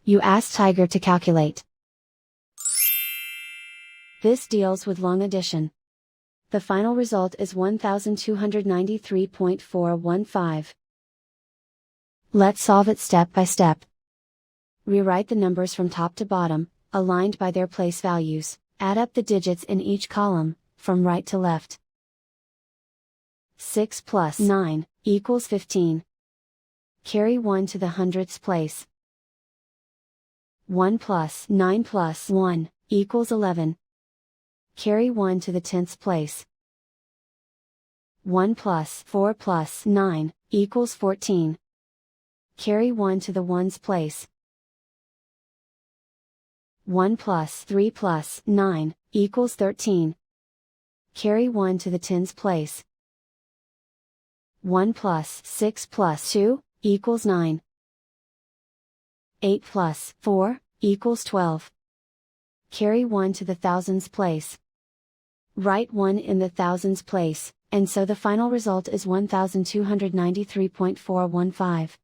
You ask Tiger to calculate. This deals with long addition. The final result is 1293.415. Let's solve it step by step. Rewrite the numbers from top to bottom, aligned by their place values, add up the digits in each column, from right to left. 6 plus 9 equals 15. Carry 1 to the hundredths place. 1 plus 9 plus 1 equals 11. Carry 1 to the tenths place. 1 plus 4 plus 9 equals 14. Carry 1 to the ones place. 1 plus 3 plus 9 equals 13. Carry 1 to the tens place. 1 plus 6 plus 2 equals 9. 8 plus 4 equals 12. Carry 1 to the thousands place. Write 1 in the thousands place, and so the final result is 1293.415.